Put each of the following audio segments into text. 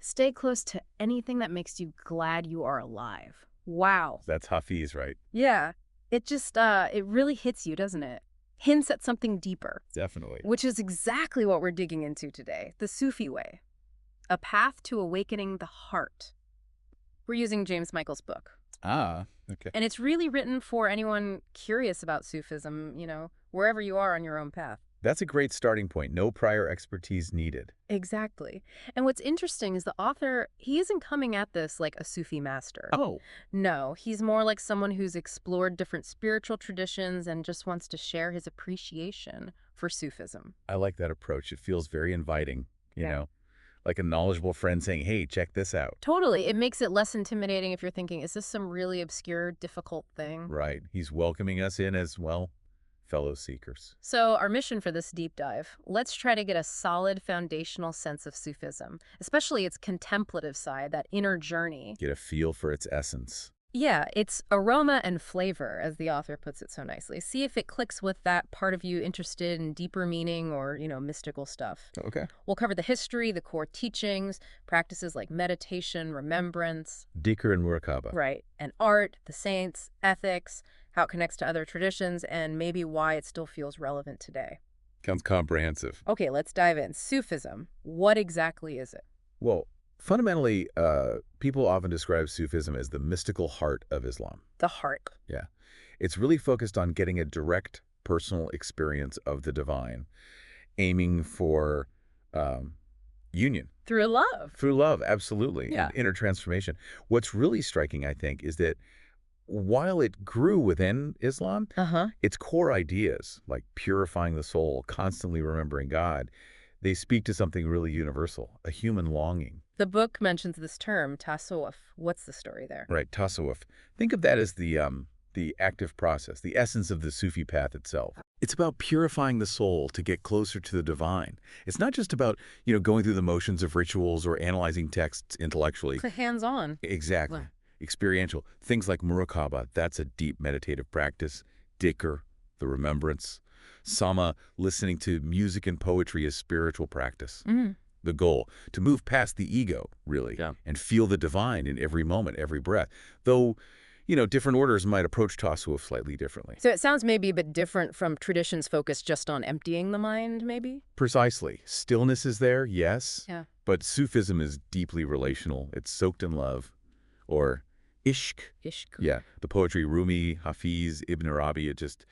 Stay close to anything that makes you glad you are alive. Wow. That's Hafiz, right? Yeah. It just, it really hits you, doesn't it? Hints at something deeper, Definitely. which is exactly what we're digging into today. The Sufi Way, a path to awakening the heart. We're using James Michael's book. Ah, okay. And it's really written for anyone curious about Sufism, wherever you are on your own path. That's a great starting point. No prior expertise needed. Exactly. And what's interesting is the author, he isn't coming at this like a Sufi master. Oh, No, he's more like someone who's explored different spiritual traditions and just wants to share his appreciation for Sufism. I like that approach. It feels very inviting, Yeah. like a knowledgeable friend saying, hey, check this out. Totally. It makes it less intimidating if you're thinking, is this some really obscure, difficult thing? Right. He's welcoming us in as, well, fellow seekers. So our mission for this deep dive, let's try to get a solid foundational sense of Sufism, especially its contemplative side, that inner journey. Get a feel for its essence. Yeah, it's aroma and flavor, as the author puts it so nicely. See if it clicks with that part of you interested in deeper meaning or, mystical stuff. Okay. We'll cover the history, the core teachings, practices like meditation, remembrance, Dhikr and Muraqaba. right, and art, the saints, ethics, how it connects to other traditions, and maybe why it still feels relevant today. Sounds comprehensive. Okay, let's dive in. Sufism, what exactly is it? Well, fundamentally, people often describe Sufism as the mystical heart of Islam. The heart. Yeah. It's really focused on getting a direct personal experience of the divine, aiming for union. Through love. Through love, absolutely. Yeah. And inner transformation. What's really striking, I think, is that while it grew within Islam, Uh-huh. its core ideas, like purifying the soul, constantly remembering God, they speak to something really universal, a human longing. The book mentions this term, tasawwuf. What's the story there? Right, tasawwuf. Think of that as the active process, the essence of the Sufi path itself. It's about purifying the soul to get closer to the divine. It's not just about, going through the motions of rituals or analyzing texts intellectually. It's hands-on. Exactly. Wow. Experiential. Things like Muraqaba, that's a deep meditative practice. Dhikr, the remembrance. Sama, listening to music and poetry as spiritual practice. Mm. The goal, to move past the ego, really, Yeah. and feel the divine in every moment, every breath. Though, different orders might approach tasawwuf slightly differently. So it sounds maybe a bit different from traditions focused just on emptying the mind, maybe? Precisely. Stillness is there, yes. Yeah. But Sufism is deeply relational. It's soaked in love. Or ishq. Ishq. Yeah. The poetry, Rumi, Hafiz, Ibn Arabi, it just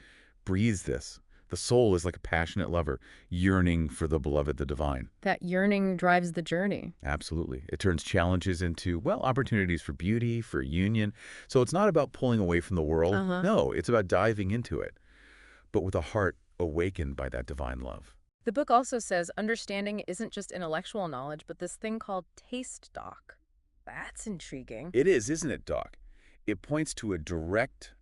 breathes this. The soul is like a passionate lover, yearning for the beloved, the divine. That yearning drives the journey. Absolutely. It turns challenges into, opportunities for beauty, for union. So it's not about pulling away from the world. Uh-huh. No, it's about diving into it, but with a heart awakened by that divine love. The book also says understanding isn't just intellectual knowledge, but this thing called taste doc. That's intriguing. It is, isn't it, Doc? It points to a direct,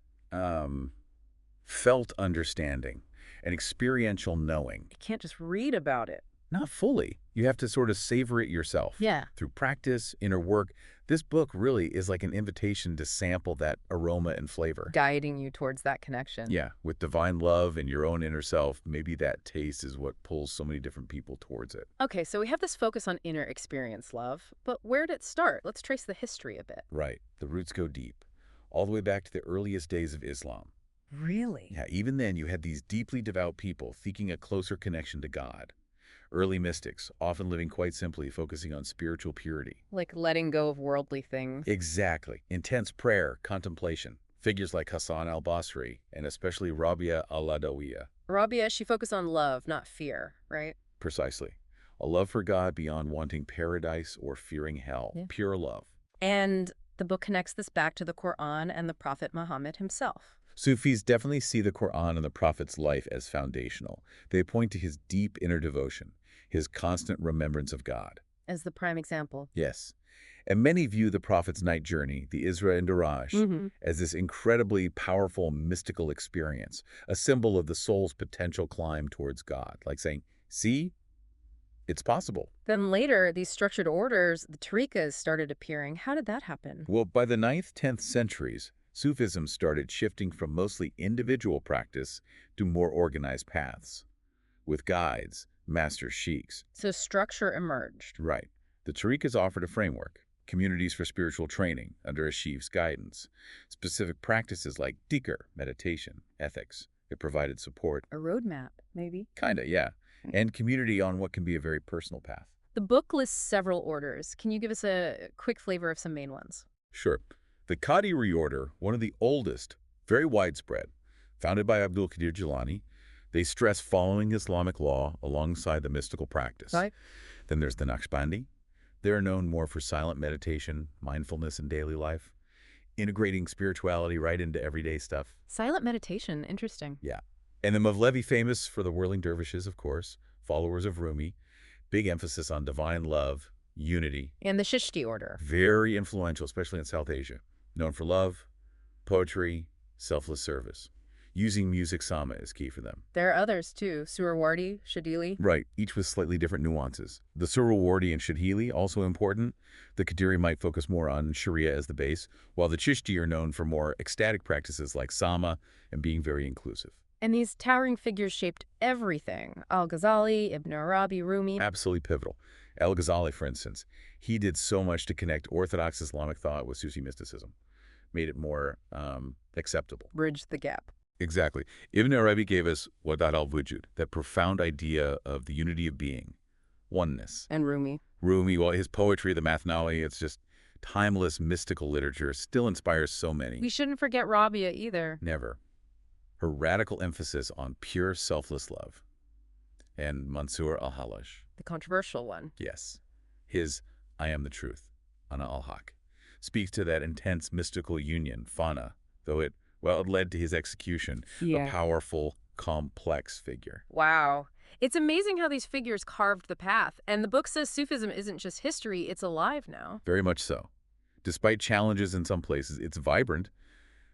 felt understanding, an experiential knowing. You can't just read about it. Not fully. You have to sort of savor it yourself. Yeah. Through practice, inner work. This book really is like an invitation to sample that aroma and flavor. Guiding you towards that connection. Yeah, with divine love and your own inner self, maybe that taste is what pulls so many different people towards it. Okay, so we have this focus on inner experience love, but where did it start? Let's trace the history a bit. Right. The roots go deep, all the way back to the earliest days of Islam. Really? Yeah, even then you had these deeply devout people seeking a closer connection to God. Early mystics, often living quite simply, focusing on spiritual purity. Like letting go of worldly things. Exactly. Intense prayer, contemplation. Figures like Hassan al-Basri, and especially Rabia al-Adawiyya. Rabia, she focused on love, not fear, right? Precisely. A love for God beyond wanting paradise or fearing hell. Yeah. Pure love. And the book connects this back to the Quran and the Prophet Muhammad himself. Sufis definitely see the Quran and the Prophet's life as foundational. They point to his deep inner devotion, his constant remembrance of God. As the prime example. Yes. And many view the Prophet's night journey, the Isra and Miraj, as this incredibly powerful mystical experience, a symbol of the soul's potential climb towards God. Like saying, see, it's possible. Then later, these structured orders, the tariqas, started appearing. How did that happen? Well, by the 9th, 10th centuries, Sufism started shifting from mostly individual practice to more organized paths, with guides, master sheiks. So structure emerged. Right. The tariqas offered a framework, communities for spiritual training under a sheikh's guidance, specific practices like dhikr, meditation, ethics. It provided support. A roadmap, maybe. Kinda, yeah. And community on what can be a very personal path. The book lists several orders. Can you give us a quick flavor of some main ones? Sure. The Qadiri order, one of the oldest, very widespread, founded by Abdul Qadir Jilani, they stress following Islamic law alongside the mystical practice. Right. Then there's the Naqshbandi. They're known more for silent meditation, mindfulness in daily life, integrating spirituality right into everyday stuff. Silent meditation, interesting. Yeah. And the Mevlevi, famous for the whirling dervishes, of course, followers of Rumi, big emphasis on divine love, unity. And the Shishti order. Very influential, especially in South Asia. Known for love, poetry, selfless service. Using music sama is key for them. There are others too, Suhrawardi, Shadili. Right, each with slightly different nuances. The Suhrawardi and Shadili, also important. The Qadiri might focus more on Sharia as the base, while the Chishti are known for more ecstatic practices like sama and being very inclusive. And these towering figures shaped everything. Al-Ghazali, Ibn Arabi, Rumi. Absolutely pivotal. Al-Ghazali, for instance, he did so much to connect Orthodox Islamic thought with Sufi mysticism, made it more acceptable. Bridged the gap. Exactly. Ibn Arabi gave us Wadat al-Wujud, that profound idea of the unity of being, oneness. And Rumi. Rumi, well, his poetry, the Mathnawi, it's just timeless mystical literature, still inspires so many. We shouldn't forget Rabia either. Never. Her radical emphasis on pure selfless love. And Mansur al-Hallaj. The controversial one. Yes. His I am the truth, Ana al-Haq, speaks to that intense mystical union, Fana, though it led to his execution, a powerful, complex figure. Wow. It's amazing how these figures carved the path. And the book says Sufism isn't just history, it's alive now. Very much so. Despite challenges in some places, it's vibrant.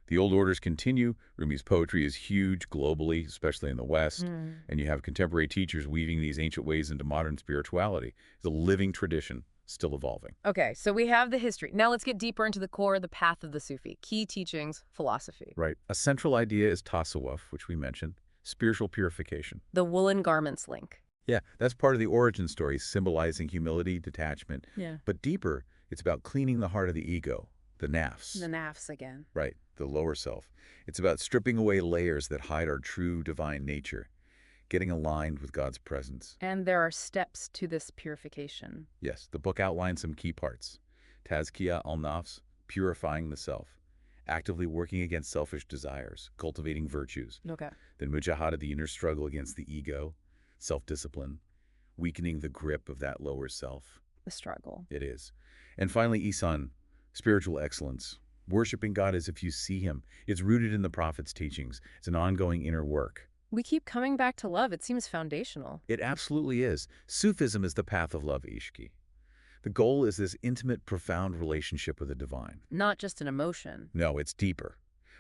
The old orders continue. Rumi's poetry is huge globally, especially in the West. And you have contemporary teachers weaving these ancient ways into modern spirituality. It's a living tradition, still evolving. Okay, so we have the history. Now let's get deeper into the core of the path of the Sufi. Key teachings, philosophy. Right. A central idea is tasawwuf, which we mentioned, spiritual purification. The woolen garments link. Yeah, that's part of the origin story, symbolizing humility, detachment. Yeah. But deeper, it's about cleaning the heart of the ego, the nafs. The nafs again. Right, the lower self. It's about stripping away layers that hide our true divine nature, getting aligned with God's presence. And there are steps to this purification. Yes, the book outlines some key parts. Tazkiyah al-nafs, purifying the self, actively working against selfish desires, cultivating virtues. Okay. Then mujahada, the inner struggle against the ego, self-discipline, weakening the grip of that lower self. The struggle. It is. And finally, Ihsan, spiritual excellence, worshiping God as if you see him. It's rooted in the Prophet's teachings. It's an ongoing inner work. We keep coming back to love. It seems foundational. It absolutely is. Sufism is the path of love, ishqi. The goal is this intimate, profound relationship with the divine. Not just an emotion. No, it's deeper.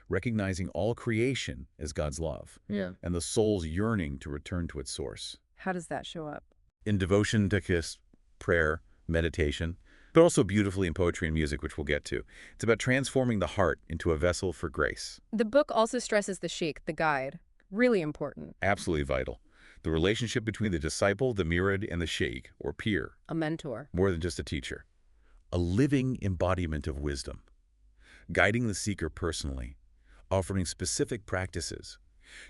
Recognizing all creation as God's love. Yeah. And the soul's yearning to return to its source. How does that show up? In devotion, dhikr, prayer, meditation, but also beautifully in poetry and music, which we'll get to. It's about transforming the heart into a vessel for grace. The book also stresses the sheikh, the guide. Really important. Absolutely vital. The relationship between the disciple, the murid, and the sheikh, or peer. A mentor. More than just a teacher. A living embodiment of wisdom. Guiding the seeker personally. Offering specific practices.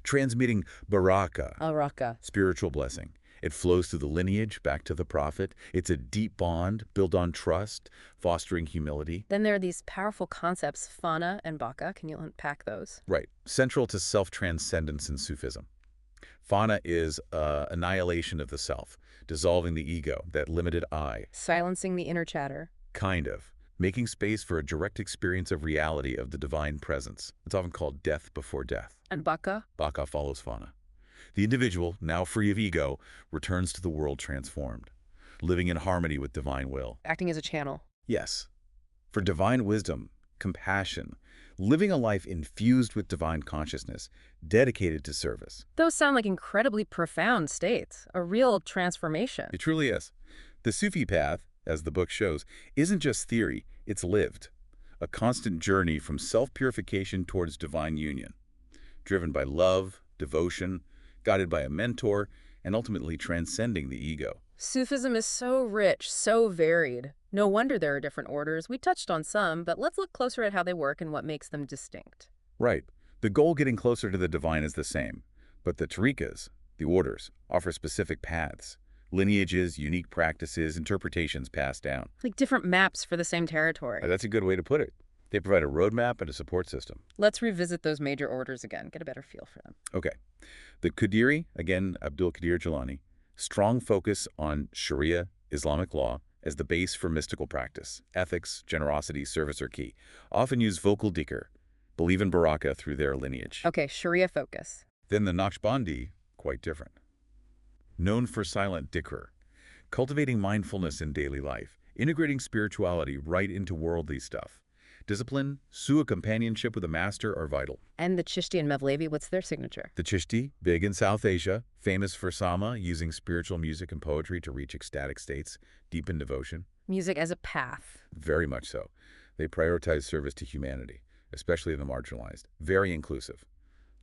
Transmitting baraka, Al-Raqqa. spiritual blessing. It flows through the lineage back to the prophet. It's a deep bond built on trust, fostering humility. Then there are these powerful concepts, fana and baka. Can you unpack those? Right. Central to self-transcendence in Sufism. Fana is annihilation of the self, dissolving the ego, that limited I. Silencing the inner chatter. Kind of. Making space for a direct experience of reality of the divine presence. It's often called death before death. And baka? Baka follows Fana. The individual, now free of ego, returns to the world transformed, living in harmony with divine will. Acting as a channel. Yes. For divine wisdom, compassion, living a life infused with divine consciousness, dedicated to service. Those sound like incredibly profound states. A real transformation. It truly is. The Sufi path, as the book shows, isn't just theory, it's lived. A constant journey from self-purification towards divine union, driven by love, devotion, guided by a mentor, and ultimately transcending the ego. Sufism is so rich, so varied. No wonder there are different orders. We touched on some, but let's look closer at how they work and what makes them distinct. Right. The goal getting closer to the divine is the same, but the tariqas, the orders, offer specific paths, lineages, unique practices, interpretations passed down. Like different maps for the same territory. That's a good way to put it. They provide a roadmap and a support system. Let's revisit those major orders again, get a better feel for them. Okay. The Qadiri, again, Abdul Qadir Jilani, strong focus on Sharia, Islamic law, as the base for mystical practice. Ethics, generosity, service are key. Often use vocal dhikr, believe in baraka through their lineage. Okay, Sharia focus. Then the Naqshbandi, quite different. Known for silent dhikr, cultivating mindfulness in daily life, integrating spirituality right into worldly stuff. Discipline, su'a companionship with a master are vital. And the Chishti and Mevlevi, what's their signature? The Chishti, big in South Asia, famous for sama, using spiritual music and poetry to reach ecstatic states, deep in devotion. Music as a path. Very much so. They prioritize service to humanity, especially the marginalized. Very inclusive.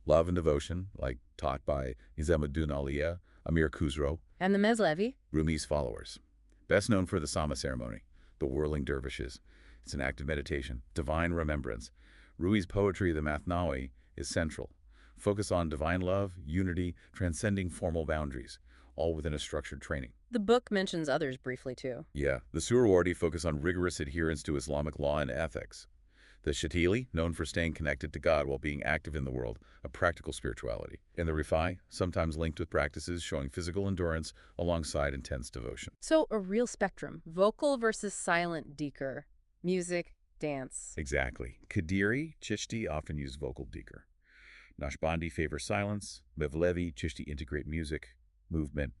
Love and devotion, like taught by Nizamuddin Auliya, Amir Khusro, And the Mevlevi? Rumi's followers. Best known for the sama ceremony, the whirling dervishes. It's an act of meditation, divine remembrance. Rumi's poetry, the Mathnawi, is central. Focus on divine love, unity, transcending formal boundaries, all within a structured training. The book mentions others briefly too. Yeah, the Suhrawardi focus on rigorous adherence to Islamic law and ethics. The Shatili, known for staying connected to God while being active in the world, a practical spirituality. And the Rifai, sometimes linked with practices showing physical endurance alongside intense devotion. So a real spectrum. Vocal versus silent dhikr. Music, dance. Exactly. Qadiri, Chishti often use vocal dhikr. Naqshbandi favor silence. Mevlevi, Chishti integrate music, movement.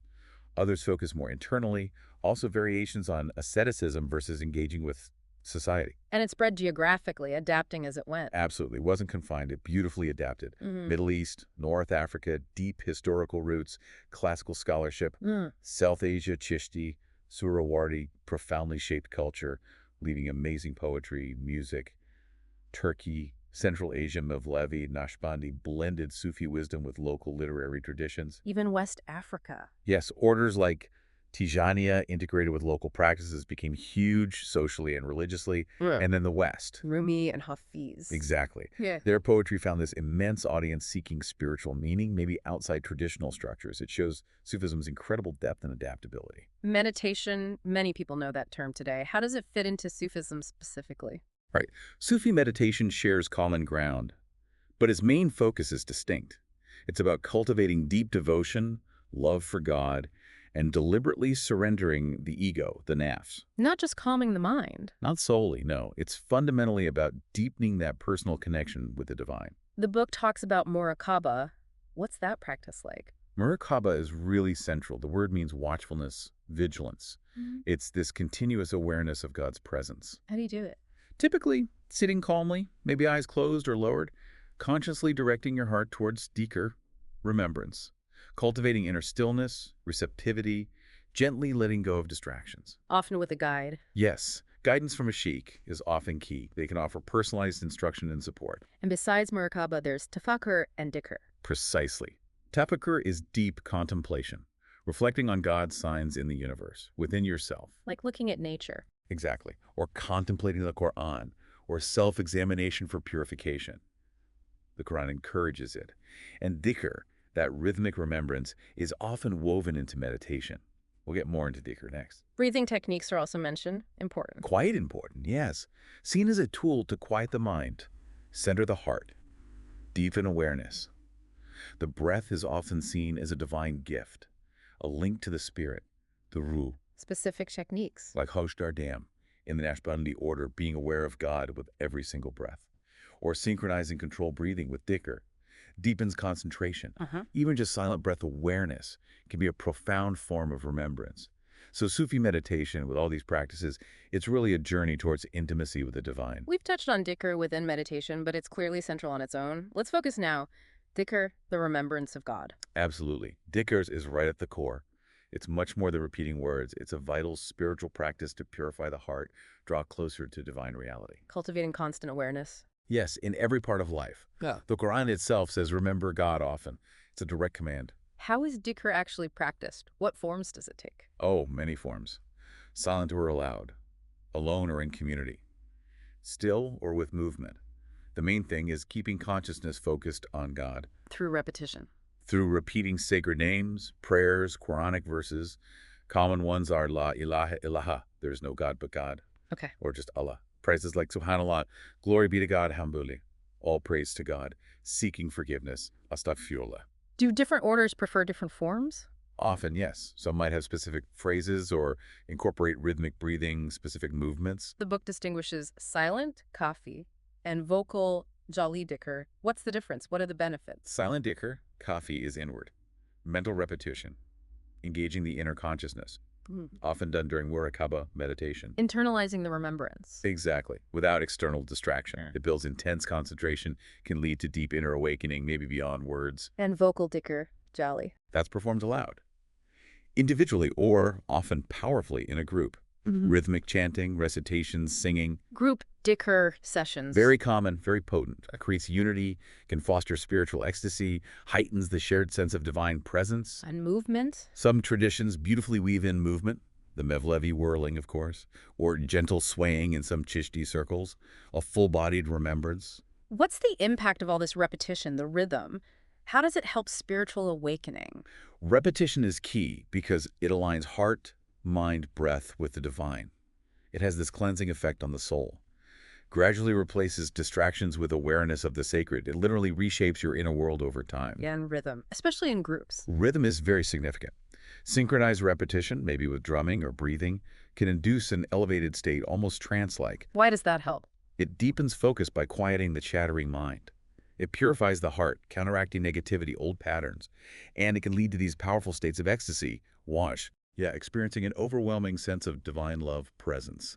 Others focus more internally. Also variations on asceticism versus engaging with society. And it spread geographically, adapting as it went. Absolutely. Wasn't confined. It beautifully adapted. Middle East, North Africa, deep historical roots, classical scholarship. South Asia, Chishti, Suhrawardi, profoundly shaped culture, leaving amazing poetry, music. Turkey, Central Asia, Mevlevi, Naqshbandi blended Sufi wisdom with local literary traditions. Even West Africa. Yes, orders like Tijaniya, integrated with local practices, became huge socially and religiously. And then the West. Rumi and Hafiz. Exactly. Yeah. Their poetry found this immense audience seeking spiritual meaning, maybe outside traditional structures. It shows Sufism's incredible depth and adaptability. Meditation, many people know that term today. How does it fit into Sufism specifically? Right. Sufi meditation shares common ground, but its main focus is distinct. It's about cultivating deep devotion, love for God, and deliberately surrendering the ego, the nafs. Not just calming the mind. Not solely, no. It's fundamentally about deepening that personal connection with the divine. The book talks about Muraqaba. What's that practice like? Muraqaba is really central. The word means watchfulness, vigilance. It's this continuous awareness of God's presence. How do you do it? Typically, sitting calmly, maybe eyes closed or lowered, consciously directing your heart towards dhikr, remembrance, cultivating inner stillness, receptivity, gently letting go of distractions. Often with a guide. Yes, guidance from a sheikh is often key. They can offer personalized instruction and support. And besides Muraqaba, there's tafakkur and dhikr. Precisely. Tafakkur is deep contemplation, reflecting on God's signs in the universe, within yourself. Like looking at nature. Exactly. Or contemplating the Quran, or self-examination for purification. The Quran encourages it. And dhikr, that rhythmic remembrance, is often woven into meditation. We'll get more into dhikr next. Breathing techniques are also mentioned. Important. Quite important, yes. Seen as a tool to quiet the mind, center the heart, deepen awareness. The breath is often seen as a divine gift, a link to the spirit, the ruh. Specific techniques. Like Hoshdar Dam, in the Naqshbandi order, being aware of God with every single breath. Or synchronizing controlled breathing with dhikr, deepens concentration. Even just silent breath awareness can be a profound form of remembrance. So Sufi meditation, with all these practices, it's really a journey towards intimacy with the divine. We've touched on dhikr within meditation, but it's clearly central on its own. Let's focus now. Dhikr, the remembrance of God. Absolutely. Dhikr is right at the core. It's much more than repeating words. It's a vital spiritual practice to purify the heart, draw closer to divine reality. Cultivating constant awareness. Yes, in every part of life. The Quran itself says, remember God often. It's a direct command. How is Dhikr actually practiced? What forms does it take? Oh, many forms. Silent or aloud, alone or in community, still or with movement. The main thing is keeping consciousness focused on God. Through repetition. Through repeating sacred names, prayers, Quranic verses. Common ones are La ilaha illallah, there's no God but God, Okay. or just Allah. Phrases like Subhanallah, glory be to God, Alhamdulillah, all praise to God, seeking forgiveness, Astaghfirullah. Do different orders prefer different forms? Often, yes. Some might have specific phrases or incorporate rhythmic breathing, specific movements. The book distinguishes silent, kafi, and vocal, jali Dhikr. What's the difference? What are the benefits? Silent dhikr, kafi, is inward. Mental repetition, engaging the inner consciousness, Mm. often done during Muraqaba meditation. Internalizing the remembrance. Exactly, without external distraction. Sure. It builds intense concentration, can lead to deep inner awakening, maybe beyond words. And vocal Dhikr, jali. That's performed aloud, individually or often powerfully in a group. Rhythmic chanting, recitations, singing. Group Dhikr sessions. Very common, very potent. Creates unity, can foster spiritual ecstasy, heightens the shared sense of divine presence. And movement. Some traditions beautifully weave in movement, the Mevlevi whirling, of course, or gentle swaying in some Chishti circles, a full-bodied remembrance. What's the impact of all this repetition, the rhythm? How does it help spiritual awakening? Repetition is key because it aligns heart, mind, breath with the divine. It has this cleansing effect on the soul. Gradually replaces distractions with awareness of the sacred. It literally reshapes your inner world over time. Yeah, and rhythm, especially in groups. Rhythm is very significant. Synchronized repetition, maybe with drumming or breathing, can induce an elevated state, almost trance-like. Why does that help? It deepens focus by quieting the chattering mind. It purifies the heart, counteracting negativity, old patterns. And it can lead to these powerful states of ecstasy. Wash. Yeah, experiencing an overwhelming sense of divine love presence.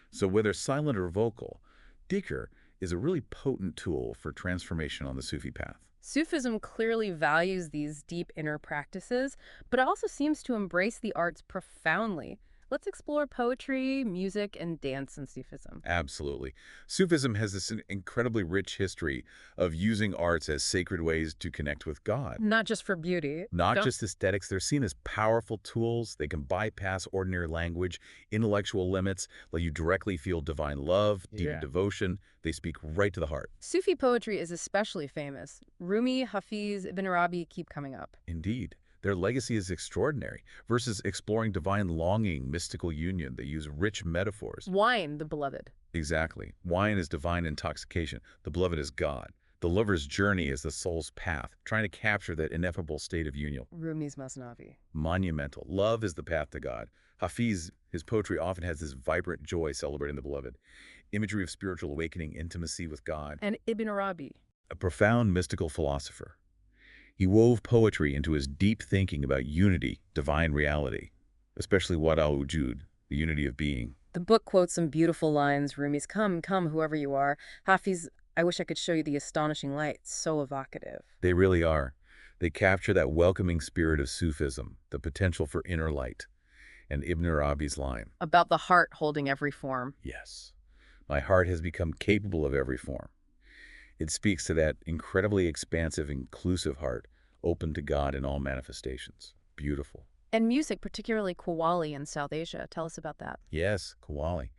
So whether silent or vocal, Dhikr is a really potent tool for transformation on the Sufi path. Sufism clearly values these deep inner practices, but it also seems to embrace the arts profoundly. Let's explore poetry, music, and dance in Sufism. Absolutely. Sufism has this incredibly rich history of using arts as sacred ways to connect with God. Not just for beauty. Not just aesthetics, they're seen as powerful tools. They can bypass ordinary language, intellectual limits, let you directly feel divine love, deep devotion. They speak right to the heart. Sufi poetry is especially famous. Rumi, Hafiz, Ibn Arabi keep coming up. Indeed. Their legacy is extraordinary. Versus exploring divine longing, mystical union, they use rich metaphors. Wine, the beloved. Exactly. Wine is divine intoxication. The beloved is God. The lover's journey is the soul's path, trying to capture that ineffable state of union. Rumi's Masnavi. Monumental. Love is the path to God. Hafiz, his poetry often has this vibrant joy celebrating the beloved. Imagery of spiritual awakening, intimacy with God. And Ibn Arabi. A profound mystical philosopher. He wove poetry into his deep thinking about unity, divine reality, especially Wad al-Wujud, the unity of being. The book quotes some beautiful lines. Rumi's, come, come, whoever you are. Hafiz, I wish I could show you the astonishing light. So evocative. They really are. They capture that welcoming spirit of Sufism, the potential for inner light. And Ibn Arabi's line. About the heart holding every form. Yes. My heart has become capable of every form. It speaks to that incredibly expansive, inclusive heart, open to God in all manifestations. Beautiful. And music, particularly Qawwali in South Asia. Tell us about that. Yes, Qawwali.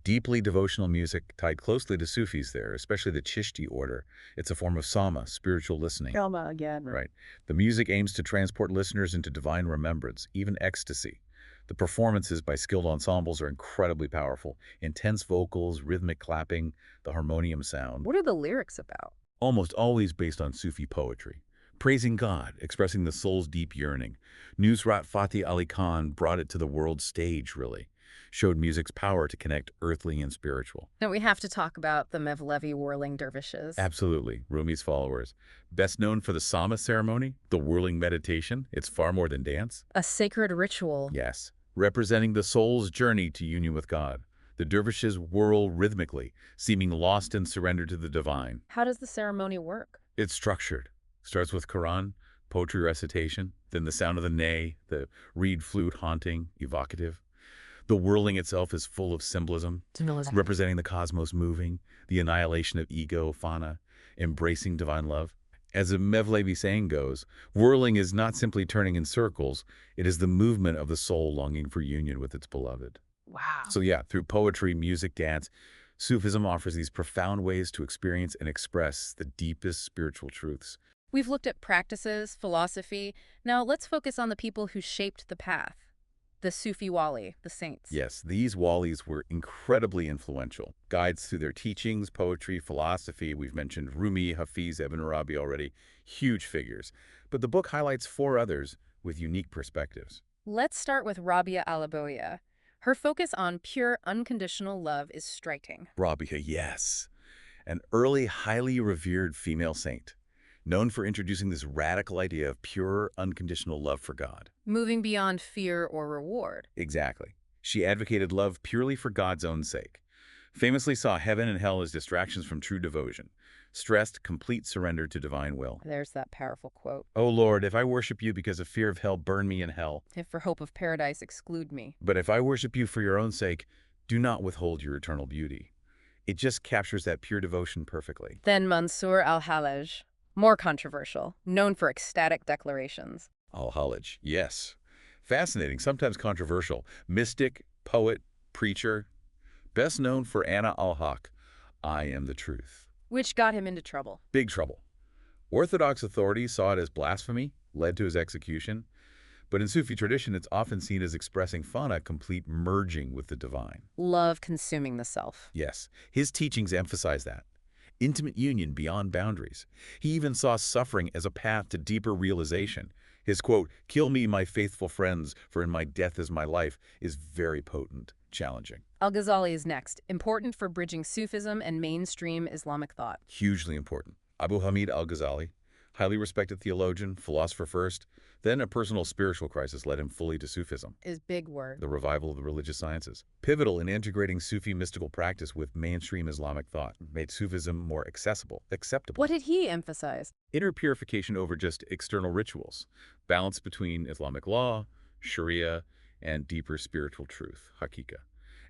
Deeply devotional music tied closely to Sufis there, especially the Chishti order. It's a form of sama, spiritual listening. Kalma again. Right. The music aims to transport listeners into divine remembrance, even ecstasy. The performances by skilled ensembles are incredibly powerful. Intense vocals, rhythmic clapping, the harmonium sound. What are the lyrics about? Almost always based on Sufi poetry. Praising God, expressing the soul's deep yearning. Nusrat Fateh Ali Khan brought it to the world stage, really. Showed music's power to connect earthly and spiritual. Now we have to talk about the Mevlevi whirling dervishes. Absolutely. Rumi's followers. Best known for the Sama ceremony, the whirling meditation. It's far more than dance. A sacred ritual. Yes. Representing the soul's journey to union with God. The dervishes whirl rhythmically, seeming lost and surrendered to the divine. How does the ceremony work? It's structured. Starts with Quran, poetry recitation, then the sound of the ney, the reed flute haunting, evocative. The whirling itself is full of symbolism, representing the cosmos moving, the annihilation of ego, fana, embracing divine love. As a Mevlevi saying goes, whirling is not simply turning in circles, it is the movement of the soul longing for union with its beloved. Wow. So yeah, through poetry, music, dance, Sufism offers these profound ways to experience and express the deepest spiritual truths. We've looked at practices, philosophy. Now let's focus on the people who shaped the path. The Sufi Wali, the saints. Yes, these Walis were incredibly influential. Guides through their teachings, poetry, philosophy. We've mentioned Rumi, Hafiz, Ibn Arabi already. Huge figures. But the book highlights four others with unique perspectives. Let's start with Rabia Alaboya. Her focus on pure, unconditional love is striking. Rabia, yes. An early, highly revered female saint, known for introducing this radical idea of pure, unconditional love for God. Moving beyond fear or reward. Exactly. She advocated love purely for God's own sake. Famously saw heaven and hell as distractions from true devotion. Stressed complete surrender to divine will. There's that powerful quote. "O Lord, if I worship you because of fear of hell, burn me in hell. If for hope of paradise exclude me. But if I worship you for your own sake, do not withhold your eternal beauty." It just captures that pure devotion perfectly. Then Mansur al-Hallaj, more controversial, known for ecstatic declarations. Al-Hallaj, yes. Fascinating, sometimes controversial. Mystic, poet, preacher. Best known for Ana al-Haq, I am the truth. Which got him into trouble. Big trouble. Orthodox authorities saw it as blasphemy, led to his execution. But in Sufi tradition, it's often seen as expressing fana, complete merging with the divine. Love consuming the self. Yes, his teachings emphasize that. Intimate union beyond boundaries. He even saw suffering as a path to deeper realization. His quote, "Kill me, my faithful friends, for in my death is my life," is very potent, challenging. Al-Ghazali is next, important for bridging Sufism and mainstream Islamic thought. Hugely important. Abu Hamid al-Ghazali, highly respected theologian, philosopher first, then a personal spiritual crisis led him fully to Sufism, Is big word. the revival of the religious sciences. Pivotal in integrating Sufi mystical practice with mainstream Islamic thought, made Sufism more acceptable. What did he emphasize? Inner purification over just external rituals, balance between Islamic law, Sharia, and deeper spiritual truth, hakika.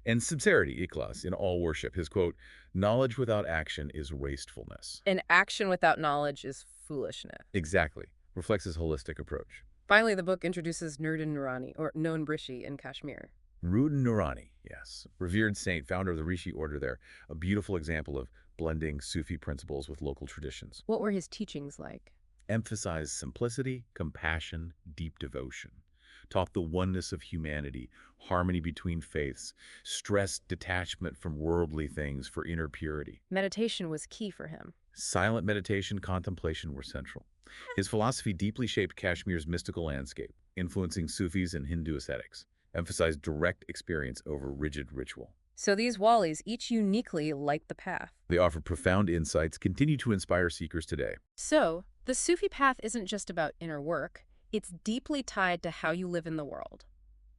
And sincerity, ikhlas, in all worship. His quote, "Knowledge without action is wastefulness." An action without knowledge is foolishness. Exactly. Reflects his holistic approach. Finally, the book introduces Nurdin Nurani, or known Brishi in Kashmir. Rudin Nurani, yes. Revered saint, founder of the Rishi order there. A beautiful example of blending Sufi principles with local traditions. What were his teachings like? Emphasized simplicity, compassion, deep devotion. Taught the oneness of humanity, harmony between faiths, stressed detachment from worldly things for inner purity. Meditation was key for him. Silent meditation, contemplation were central. His philosophy deeply shaped Kashmir's mystical landscape, influencing Sufis and Hindu ascetics, emphasized direct experience over rigid ritual. So these Walis each uniquely light the path. They offer profound insights, continue to inspire seekers today. So, the Sufi path isn't just about inner work, it's deeply tied to how you live in the world.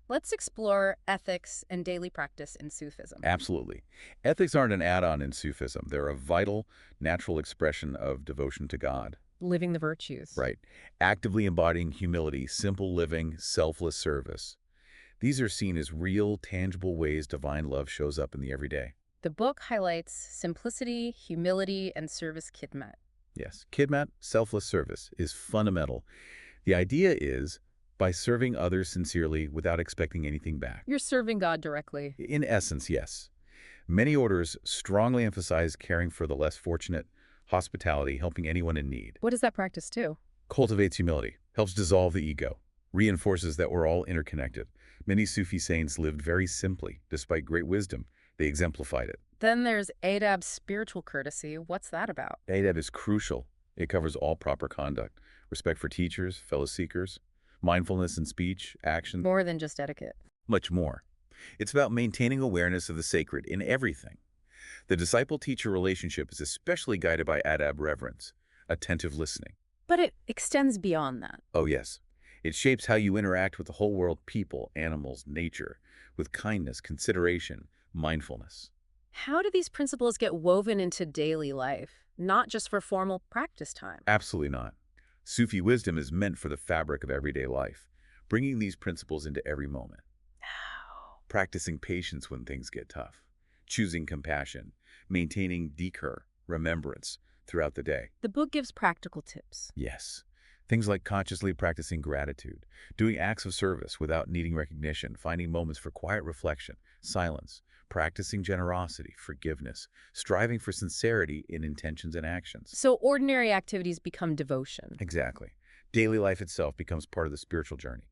Let's explore ethics and daily practice in Sufism. Absolutely. Ethics aren't an add-on in Sufism. They're a vital, natural expression of devotion to God. Living the virtues. Right. Actively embodying humility, simple living, selfless service. These are seen as real, tangible ways divine love shows up in the everyday. The book highlights simplicity, humility, and service khidmat. Yes, khidmat, selfless service, is fundamental. The idea is, by serving others sincerely without expecting anything back. You're serving God directly. In essence, yes. Many orders strongly emphasize caring for the less fortunate, hospitality, helping anyone in need. What does that practice do? Cultivates humility, helps dissolve the ego, reinforces that we're all interconnected. Many Sufi saints lived very simply, despite great wisdom. They exemplified it. Then there's adab, spiritual courtesy. What's that about? Adab is crucial. It covers all proper conduct, respect for teachers, fellow seekers, mindfulness in speech, action, More than just etiquette. much more. It's about maintaining awareness of the sacred in everything. The disciple-teacher relationship is especially guided by adab reverence, attentive listening. But it extends beyond that. Oh yes, it shapes how you interact with the whole world, people, animals, nature, with kindness, consideration, mindfulness. How do these principles get woven into daily life, not just for formal practice time? Absolutely not. Sufi wisdom is meant for the fabric of everyday life, bringing these principles into every moment. Practicing patience when things get tough, choosing compassion, maintaining dhikr, remembrance, throughout the day. The book gives practical tips. Yes. Things like consciously practicing gratitude, doing acts of service without needing recognition, finding moments for quiet reflection, silence, practicing generosity, forgiveness, striving for sincerity in intentions and actions. So ordinary activities become devotion. Exactly. Daily life itself becomes part of the spiritual journey.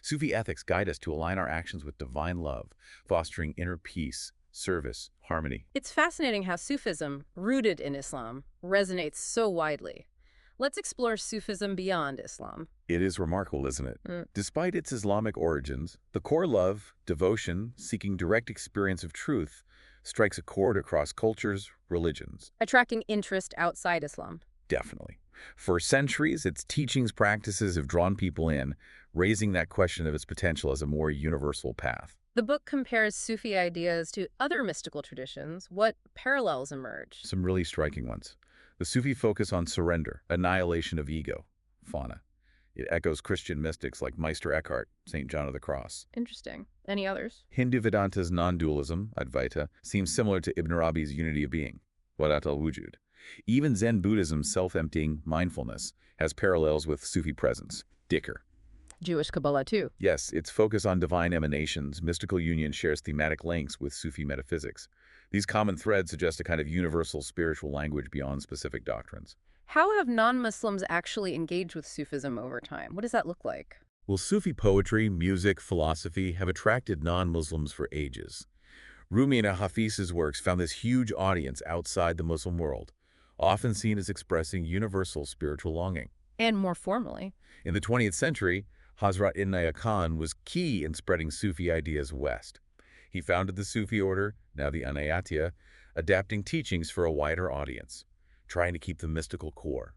Sufi ethics guide us to align our actions with divine love, fostering inner peace, service, harmony. It's fascinating how Sufism, rooted in Islam, resonates so widely. Let's explore Sufism beyond Islam. It is remarkable, isn't it? Mm. Despite its Islamic origins, the core love, devotion, seeking direct experience of truth strikes a chord across cultures, religions. Attracting interest outside Islam. Definitely. For centuries, its teachings, practices have drawn people in, raising that question of its potential as a more universal path. The book compares Sufi ideas to other mystical traditions. What parallels emerge? Some really striking ones. The Sufi focus on surrender, annihilation of ego, fauna. It echoes Christian mystics like Meister Eckhart, St. John of the Cross. Interesting. Any others? Hindu Vedanta's non-dualism, Advaita, seems similar to Ibn Arabi's unity of being, Wadat al-Wujud. Even Zen Buddhism's self-emptying mindfulness has parallels with Sufi presence, Dhikr. Jewish Kabbalah, too. Yes, its focus on divine emanations, mystical union shares thematic links with Sufi metaphysics. These common threads suggest a kind of universal spiritual language beyond specific doctrines. How have non-Muslims actually engaged with Sufism over time? What does that look like? Well, Sufi poetry, music, philosophy have attracted non-Muslims for ages. Rumi and Hafiz's works found this huge audience outside the Muslim world, often seen as expressing universal spiritual longing. And more formally. In the 20th century, Hazrat Inaya Khan was key in spreading Sufi ideas west. He founded the Sufi order, now the Anayatya, adapting teachings for a wider audience, trying to keep the mystical core.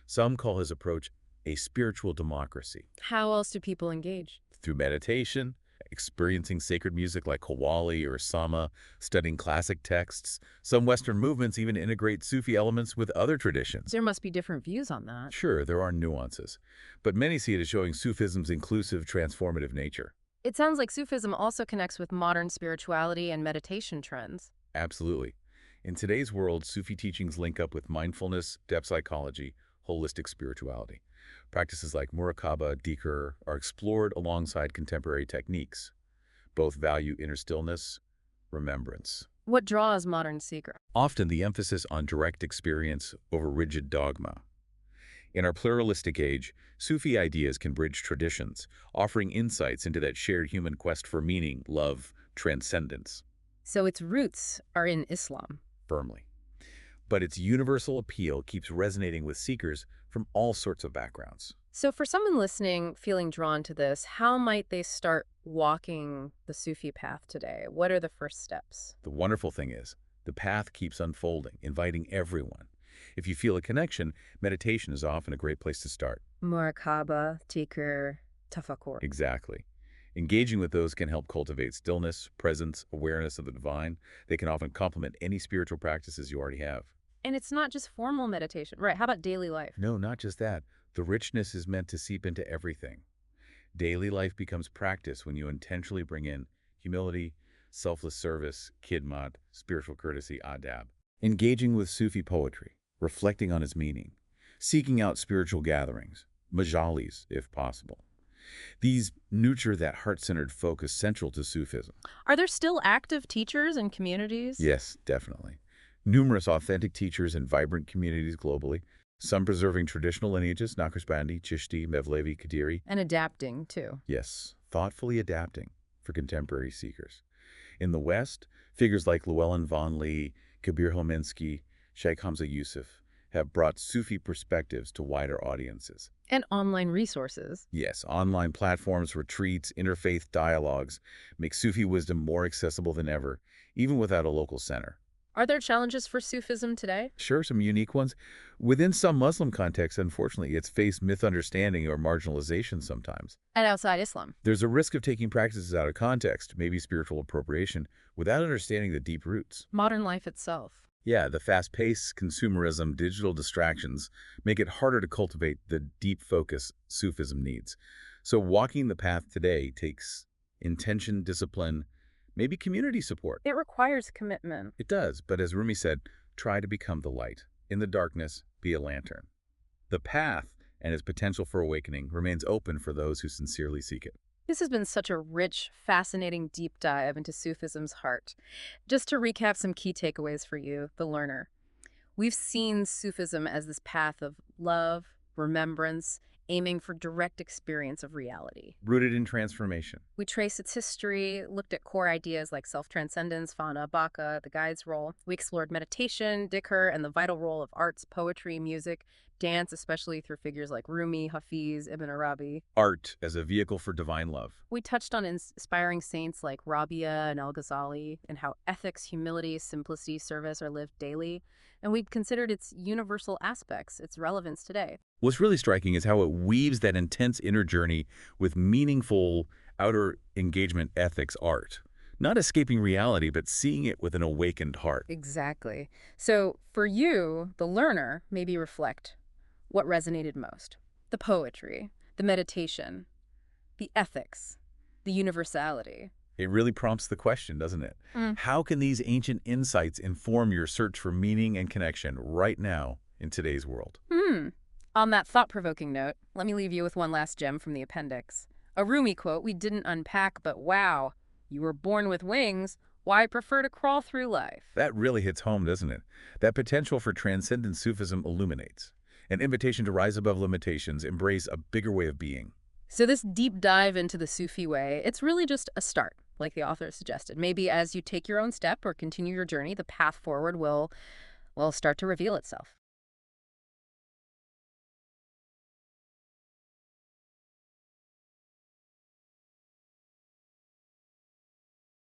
Some call his approach a spiritual democracy. How else do people engage? Through meditation, experiencing sacred music like Qawwali or Sama, studying classic texts. Some Western movements even integrate Sufi elements with other traditions. There must be different views on that. Sure, there are nuances, but many see it as showing Sufism's inclusive, transformative nature. It sounds like Sufism also connects with modern spirituality and meditation trends. Absolutely. In today's world, Sufi teachings link up with mindfulness, depth psychology, holistic spirituality. Practices like Muraqaba, Dhikr are explored alongside contemporary techniques. Both value inner stillness, remembrance. What draws modern seeker? Often the emphasis on direct experience over rigid dogma. In our pluralistic age, Sufi ideas can bridge traditions, offering insights into that shared human quest for meaning, love, transcendence. So its roots are in Islam. Firmly. But its universal appeal keeps resonating with seekers from all sorts of backgrounds. So for someone listening, feeling drawn to this, how might they start walking the Sufi path today? What are the first steps? The wonderful thing is, the path keeps unfolding, inviting everyone. If you feel a connection, meditation is often a great place to start. Muraqaba, Dhikr, Tafakkur. Exactly. Engaging with those can help cultivate stillness, presence, awareness of the divine. They can often complement any spiritual practices you already have. And it's not just formal meditation, right? How about daily life? No, not just that. The richness is meant to seep into everything. Daily life becomes practice when you intentionally bring in humility, selfless service, khidmat, spiritual courtesy, adab. Engaging with Sufi poetry, reflecting on its meaning, seeking out spiritual gatherings, majalis, if possible. These nurture that heart-centered focus central to Sufism. Are there still active teachers and communities? Yes, definitely. Numerous authentic teachers and vibrant communities globally, some preserving traditional lineages, Naqshbandi, Chishti, Mevlevi, Qadiri. And adapting, too. Yes, thoughtfully adapting for contemporary seekers. In the West, figures like Llewellyn Vaughan-Lee, Kabir Hominsky, Sheikh Hamza Yusuf have brought Sufi perspectives to wider audiences. And online resources. Yes, online platforms, retreats, interfaith dialogues make Sufi wisdom more accessible than ever, even without a local center. Are there challenges for Sufism today? Sure, some unique ones. Within some Muslim contexts, unfortunately, it's faced misunderstanding or marginalization sometimes. And outside Islam? There's a risk of taking practices out of context, maybe spiritual appropriation, without understanding the deep roots. Modern life itself. Yeah, the fast-paced consumerism, digital distractions make it harder to cultivate the deep focus Sufism needs. So walking the path today takes intention, discipline, maybe community support. It requires commitment. It does, but as Rumi said, try to become the light. in the darkness, be a lantern. The path and its potential for awakening remains open for those who sincerely seek it. This has been such a rich, fascinating deep dive into Sufism's heart. Just to recap some key takeaways for you, the learner. We've seen Sufism as this path of love, remembrance, aiming for direct experience of reality. Rooted in transformation. We traced its history, looked at core ideas like self-transcendence, fana, baka, the guide's role. We explored meditation, Dhikr, and the vital role of arts, poetry, music, dance, especially through figures like Rumi, Hafiz, Ibn Arabi. Art as a vehicle for divine love. We touched on inspiring saints like Rabia and Al-Ghazali and how ethics, humility, simplicity, service are lived daily. And we considered its universal aspects, its relevance today. What's really striking is how it weaves that intense inner journey with meaningful outer engagement ethics art. Not escaping reality, but seeing it with an awakened heart. Exactly. So for you, the learner, maybe reflect what resonated most. The poetry, the meditation, the ethics, the universality. It really prompts the question, doesn't it? How can these ancient insights inform your search for meaning and connection right now in today's world? On that thought-provoking note, let me leave you with one last gem from the appendix. A Rumi quote we didn't unpack, but wow, you were born with wings. Why prefer to crawl through life? That really hits home, doesn't it? That potential for transcendent Sufism illuminates. An invitation to rise above limitations, embrace a bigger way of being. So this deep dive into the Sufi way, it's really just a start, like the author suggested. Maybe as you take your own step or continue your journey, the path forward will start to reveal itself.